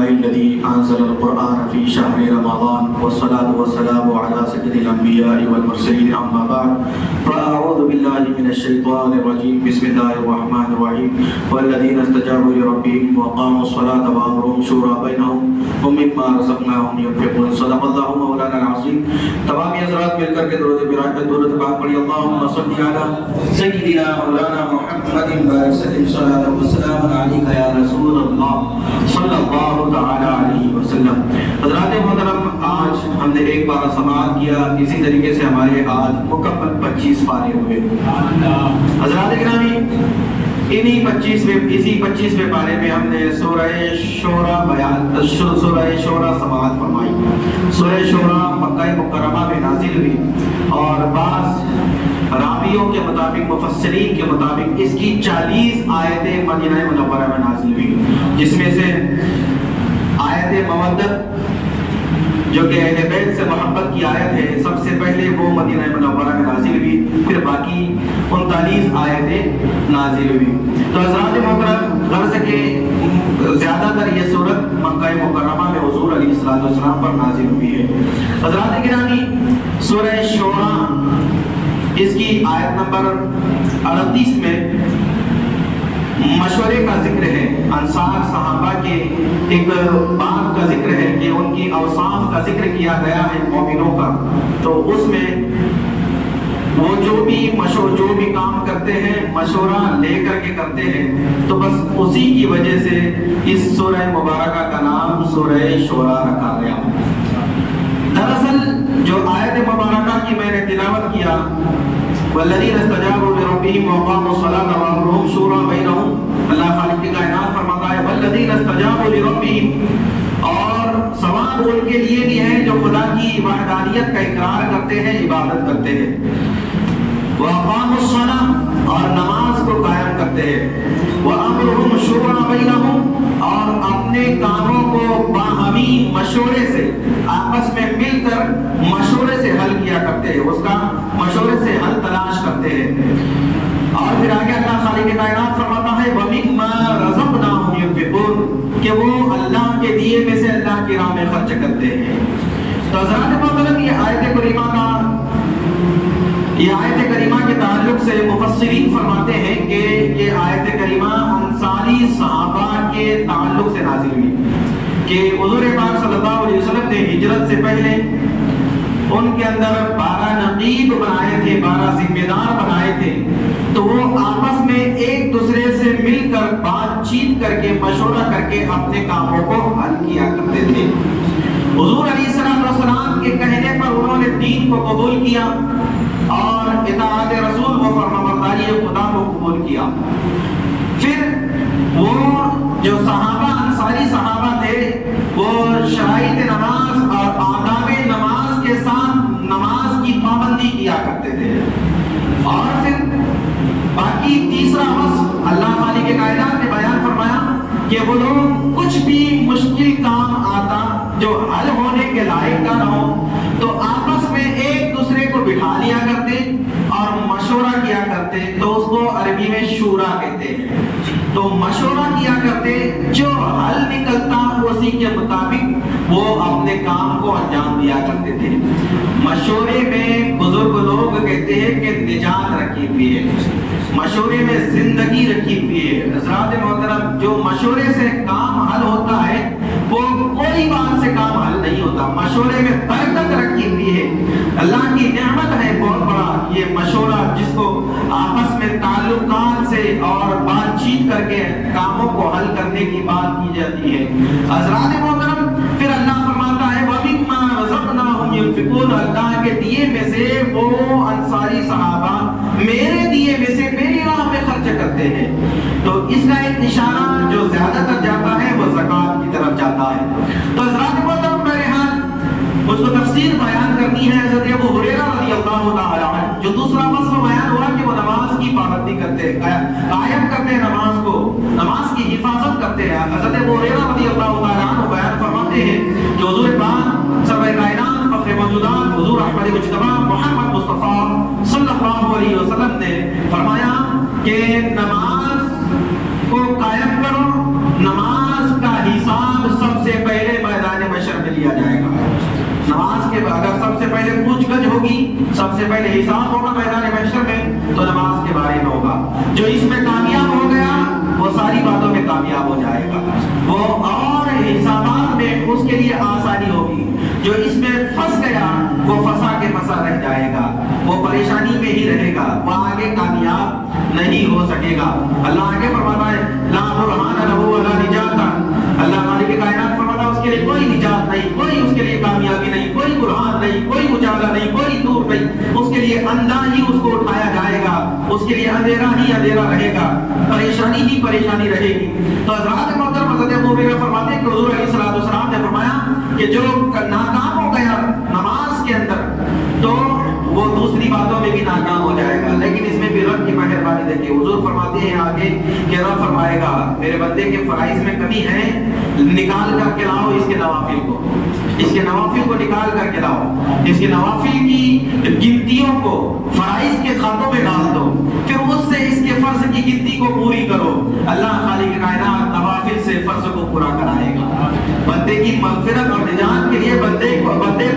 الذي أنزل القرآن في شهر رمضان والصلاة والسلام على سيد الأنبياء والمرسلين أما بعد فأعوذ بالله من الشيطان الرجيم بسم الله الرحمن الرحيم والذين استجابوا لربهم وقاموا الصلاة وأمرهم شورى بينهم ومما رزقناهم ينفقون صدق الله مولانا العظيم. تمام حضرات مل کر کے درود برات میں درود پاک پڑھی اللهم صل على سيدنا مولانا محمد بارك وسلم صلاة والسلام عليك يا رسول الله صلی اللہ تعالی علیہ وسلم. حضرات محترم آج ہم نے ایک بار سماعت کیا، اسی طریقے سے ہمارے آج مکمل 25 پارے ہوئے. حضرات گرامی اسی 25ویں پارے میں ہم نے سورہ شورى سماعت فرمائی. سورہ شورى مکہ مکرمہ میں نازل ہوئی اور بعض راویوں کے مطابق مفسرین کے مطابق اس کی 40 آیتیں مدینہ منورہ میں نازل ہوئی، جس میں سے آیت مودت جو کہ اہل بیت سے محبت کی آیت ہے سب سے پہلے وہ مدینہ منورہ میں نازل ہوئی، پھر باقی 39 آیتیں نازل ہوئی. تو حضرات محترم غرض کہ زیادہ تر یہ سورت مکہ مکرمہ میں حضور علیہ السلام پر نازل ہوئی ہے. حضرات گرامی سورہ شورى اس کی آیت نمبر 38 میں مشورے کا ذکر ہے، انصار صحابہ کے ایک بات کا ذکر ہے کہ ان کی اوصاف کا ذکر کیا گیا ہے مومنوں کا. تو اس میں وہ جو بھی کام کرتے ہیں مشورہ لے کر کے کرتے ہیں، تو بس اسی کی وجہ سے اس سورہ مبارکہ کا نام سورہ شورى رکھا گیا. دراصل جو آیت مبارکہ کی میں نے تلاوت کیا والذین استجابوا لربهم وقاموا الصلاة وامرهم شورى بینہم، اللہ خالق کائنات فرماتا ہے والذین استجابوا لربهم، اور ثواب ان کے لیے بھی ہے جو خدا کی وحدانیت کا اقرار کرتے ہیں، عبادت کرتے ہیں. وقاموا الصلاة، اور نماز کو قائم کرتے ہیں. وامرهم شورى بینہم، اور اپنے کاموں کو باہمی مشورے سے آپس میں مل کر مشورے سے حل کیا کرتے ہیں، اس کا مشورے سے حل تلاش کرتے ہیں. اور پھر آگے اللہ خالق کائنات فرماتا ہے وَمِمَّا رَزَقْنَاهُمْ يُنْفِقُونَ، کہ وہ اللہ کے دیے میں سے اللہ کی راہ میں خرچ کرتے ہیں. تو حضرات محترم یہ آیت کریمہ کے تعلق سے مفسرین فرماتے ہیں کہ یہ آیت کریمہ انصاری صحابہ کے تعلق سے نازل ہوئی کہ حضور پاک صلی اللہ علیہ وسلم نے ہجرت سے پہلے ان کے اندر 12 نقیب بنائے تھے، 12 ذمہ دار بنائے تھے. تو وہ آپس میں ایک دوسرے سے مل کر بات چیت کر کے مشورہ کر کے اپنے کاموں کو حل کیا کرتے تھے. حضور علیہ السلام کے کہنے پر انہوں نے دین کو قبول کیا اور اطاعت رسول و فرمانبرداری خدا کو قبول کیا. پھر وہ جو صحابہ انصاری صحابہ تھے وہ شرائط نماز اور آداب نماز کے ساتھ نماز کی پابندی کیا کرتے تھے. اور پھر باقی تیسرا وصف اللہ خالق کائنات نے بیان فرمایا کہ وہ لوگ کچھ بھی مشکل کام آتا جو حل ہونے کے لائق کا نہ ہو تو آپس میں ایک دوسرے کو بٹھا لیا کرتے اور مشورہ کیا کرتے. تو اس کو عربی میں شورا کہتے ہیں. تو مشورہ کیا کرتے، جو حل نکلتا اسی کے مطابق وہ اپنے کام کو انجام دیا کرتے تھے. مشورے میں بزرگ لوگ کہتے ہیں کہ نجات رکھی ہوئی ہے، مشورے میں زندگی رکھی ہوئی ہے. حضرات محترم جو مشورے سے کام حل ہوتا ہے وہ کوئی بات سے کام حل نہیں ہوتا. مشورے میں برکت رکھی ہوئی ہے، اللہ کی نعمت ہے بہت بڑا یہ مشورہ، جس کو آپس میں تعلقات سے اور بات چیت کر کے کاموں کو حل کرنے کی بات کی جاتی ہے. حضرات محترم پھر اللہ فرماتا ہے وَمِمَّا رَزَقْنَاهُمْ يُنْفِقُونَ، اللہ کے دیے میں سے وہ انصاری صحابہ میرے دیے میں سے میری راہ میں خرچ کرتے ہیں. تو اس کا ایک اشارہ جو زیادہ تر جاتا ہے وہ زکوٰۃ کی طرف جاتا ہے. تو حضرات محترم بہرحال مجھ کو تفسیر بیان کرنی ہے حضرت ابو ہریرہ رضی اللہ تعالی عنہ. جو دوسرا وصف بیان ہوا کہ وہ نماز کی پابندی کرتے ہیں، قائم کرتے ہیں نماز کو، نماز کی حفاظت کرتے ہیں. حضرت ابو ہریرہ رضی اللہ تعالی عنہ بیان فرماتے ہیں کہ حضور پاک سرور کائنات فخر موجودات حضور احمد مجتبی محمد مصطفیٰ صلی اللہ علیہ وسلم نے فرمایا کہ نماز کو قائم کرو، نماز کا حساب سب سے کے اگر سب سے پہلے پوچھ گچھ ہوگی، سب سے پہلے حساب ہوگا میدان محشر میں، تو نماز کے بارے میں ہوگا۔ جو اس میں کامیاب ہو گیا وہ ساری باتوں میں کامیاب ہو جائے گا، وہ اور حسابات میں اس کے لیے آسانی ہوگی۔ جو اس میں پھنس گیا وہ پھنسا کے پھنسا رہ جائے گا، وہ پریشانی میں ہی رہے گا، وہ آگے کامیاب نہیں ہو سکے گا۔ اللہ آگے فرماتا ہے لا برہان لہ ولا نجات، اللہ مالک کائنات فرماتا ہے اس کے لیے کوئی نجات نہیں، کوئی اس کے لیے کامیابی نہیں، کوئی برہان نہیں، کوئی اجالا نہیں، کوئی نور نہیں، اس کے لیے اندھا ہی اس کو اٹھایا جائے گا، اس کے لیے اندھیرا ہی اندھیرا رہے گا، پریشانی ہی پریشانی رہے گی۔ تو حضرات محترم حضرت ابو ہریرہ فرماتے ہیں کہ حضور علیہ الصلوۃ والسلام نے فرمایا کہ جو ناکام ہو گیا نماز کے اندر تو وہ دوسری باتوں میں بھی ناکام ہو جائے گا۔ لیکن اس میں بھی رب کی مہربانی دیکھیے، حضور فرماتے ہیں آگے کہ رب فرمائے گا میرے بندے کے فرائض میں کمی ہے، نکال کر کے لاؤ اس کے نوافل کو، اس کے نوافل کو نکال کر کے لاؤ، اس کے نوافل کی گنتیوں کو فرائض کے کھاتوں میں ڈال دو، پھر اس سے اس کے فرض کی گنتی کو پوری کرو۔ اللہ خالق کائنات نوافل سے فرض کو پورا کرائے گا، بندے کی مغفرت اور نجات کے لیے بندے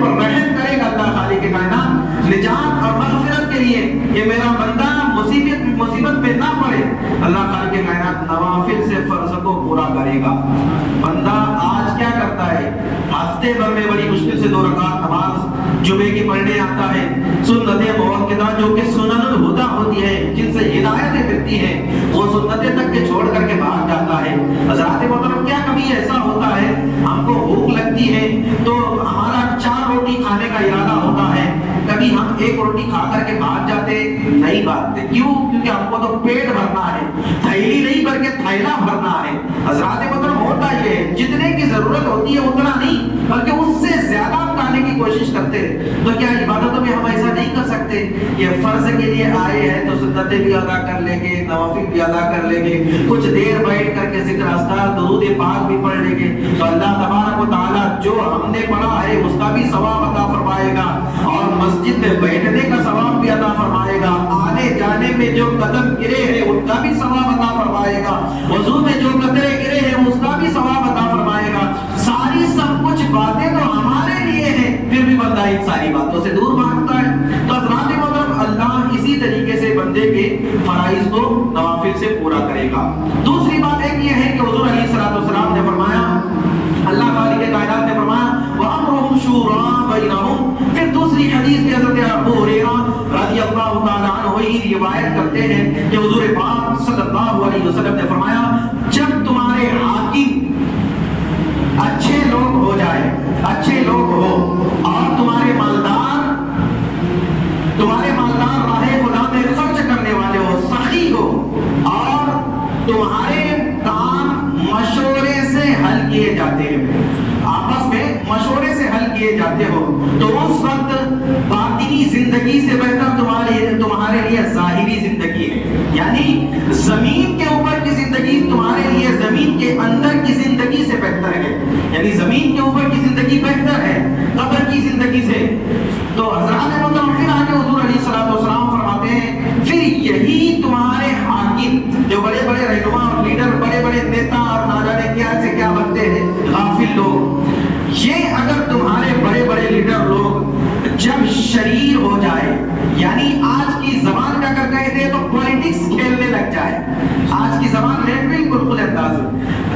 پر رحم کرے گا اللہ خالق کائنات، نجات اور مغفرت کے لیے کہ میرا بندہ مصیبت میں نہ پڑے، اللہ خالق کائنات نوافل سے فرض کو پورا کرے گا۔ بندہ آج کیا کرتا ہے، ہفتے بھر میں بڑی مشکل سے 2 رکعت نماز جمعے کی پڑھنے آتا ہے، سنتیں موقدہ جو کہ سنن الہدیٰ ہوتی ہے جن سے ہدایتیں ملتی ہیں وہ سنتیں تک کے چھوڑ کر کے بھاگ جاتا ہے۔ حضرات محترم کیا کبھی ایسا ہوتا ہے ہم کو بھوک لگتی ہے تو ہمارا 4 روٹی کھانے کا ارادہ ہوتا ہے، کبھی ہم 1 روٹی کھا کر کے بھاگ جاتے نہیں بھاگتے، کیوں؟ کیونکہ ہم کو تو پیٹ بھرنا ہے، تھیلی نہیں بھر کے تھیلا بھرنا ہے۔ حضرات محترم ہوتا یہ ہے جتنے کی ضرورت ہوتی ہے اتنا نہیں بلکہ اس سے زیادہ کھانے کی کوشش کرتے ہیں۔ تو کیا عبادتوں میں ہم ایسا نہیں کر سکتے؟ یہ فرض کے لیے آئے ہیں تو سنتیں بھی ادا کر لیں گے، نوافل بھی ادا کر لیں گے، کچھ دیر بیٹھ کر کے ذکر اذکار درود پاک بھی پڑھ لیں گے، تو اللہ تبارک و تعالیٰ جو ہم نے پڑھا ہے اس کا بھی ثواب عطا فرمائے گا، اور مسجد میں بیٹھنے کا ثواب بھی عطا فرمائے گا، آنے جانے میں جو قدم گرے ہیں ان کا بھی ثواب عطا فرمائے گا، وضو میں جو قطرے گرے ہیں اس کا بھی ثواب عطا فرمائے گا۔ ساری سب کچھ باتیں تو ہمارے لیے ہیں، پھر بھی بندہ ان ساری باتوں سے دور بھاگتا ہے۔ تو حضرات محترم اللہ اسی طریقے سے بندے کے فرائض کو نوافل سے پورا کرے گا۔ دوسری بات ایک یہ ہے کہ حضور علیہ الصلوۃ والسلام نے فرمایا، اللہ خالق کائنات نے فرمایا وَأَمْرُهُمْ شُورَىٰ بَيْنَهُمْ۔ پھر دوسری حدیث میں حضرت ابو ہریرہ رضی اللہ تعالیٰ عنہ ہی روایت کرتے ہیں کہ حضور پاک صلی اللہ علیہ وسلم نے فرمایا جب تمہارے حاکم اچھے لوگ ہو جائے، اچھے لوگ ہو، اور تمہارے مالدار راہ خدا میں خرچ کرنے والے ہو، سخی ہو، اور تمہارے کام مشورے سے حل کیے جاتے ہیں، آپس میں مشورے سے حل کیے جاتے ہو، تو اس وقت باطنی زندگی سے بہتر تمہارے لیے ظاہری زندگی ہے۔ یعنی زمین کے اوپر کی زندگی تمہارے لیے زمین کے اندر کی زندگی سے بہتر ہے، یعنی زمین کے اوپر کی زندگی بہتر ہے قبر کی زندگی سے۔ تو حضرات محترم پھر آگے حضور علیہ الصلوۃ والسلام فرماتے ہیں پھر یہی تمہارے حاکم جو بڑے بڑے رہنما اور لیڈر، بڑے بڑے نیتا اور نہ جانے کیا سے کیا بنتے ہیں غافل لوگ، یہ اگر تمہارے بڑے بڑے لیڈر لوگ جب شریر ہو جائے، یعنی آج کی زبان کا اگر کہتے ہیں تو پولیٹکس کھیلنے لگ جائے، آج کی زبان میں بالکل کھلے انداز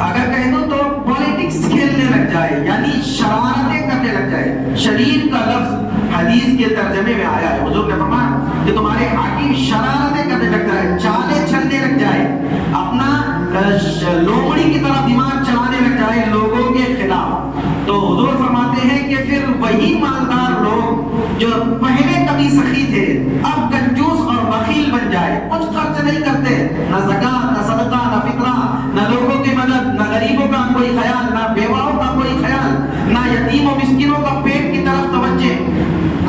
اگر کہہ دو تو پولیٹکس کھیلنے لگ جائے، یعنی شرارتیں کرنے لگ جائے۔ شریر کا لفظ حدیث کے ترجمے میں آیا ہے، حضور نے فرمایا کہ تمہارے حاکم شرارتیں کرنے لگ جائے، چالیں چلنے لگ جائے، اپنا لومڑی کی طرح دماغ چلانے لگ جائے لوگوں کے خلاف، تو حضور فرماتے ہیں کہ پھر وہی مالدار لوگ جو پہلے کبھی سخی تھے اب کنجوس اور بخیل بن جائے، کچھ خرچ نہیں کرتے، نہ زکات، نہ صدقہ، نہ فطرہ، نہ لوگوں کی مدد، نہ غریبوں کا کوئی خیال، نہ بیواؤں کا کوئی خیال، نہ یتیم و مسکینوں کا پیٹ کی طرف توجہ۔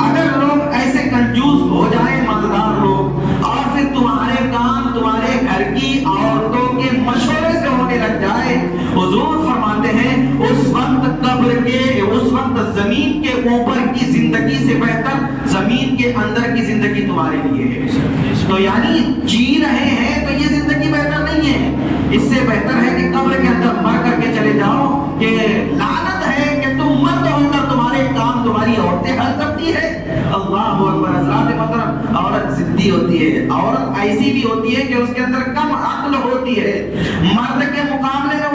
اگر لوگ ایسے کنجوس ہو جائیں مالدار لوگ، اور پھر تمہارے کام تمہارے گھر کی عورتوں کے مشورے سے ہونے لگ جائے، حضور فرماتے ہیں اس وقت قبر کے، اس وقت زمین کے اوپر کی زندگی سے بہتر زمین کے اندر کی زندگی تمہارے لیے ہے۔ تو یعنی جی رہے ہیں تو یہ زندگی بہتر نہیں ہے، اس سے بہتر ہے کہ قبر کے اندر مر کر کے چلے جاؤ، کہ لعنت ہے کہ تم مرد ہو کر تمہارے کام تمہاری عورتوں عورتیں حل کرتی ہے. اللہ اکبر. حضرات محترم, عورت ضدی ہوتی ہے, عورت ایسی بھی ہوتی ہے کہ اس کے اندر کم عقل ہوتی ہے, مرد کے مقابلے میں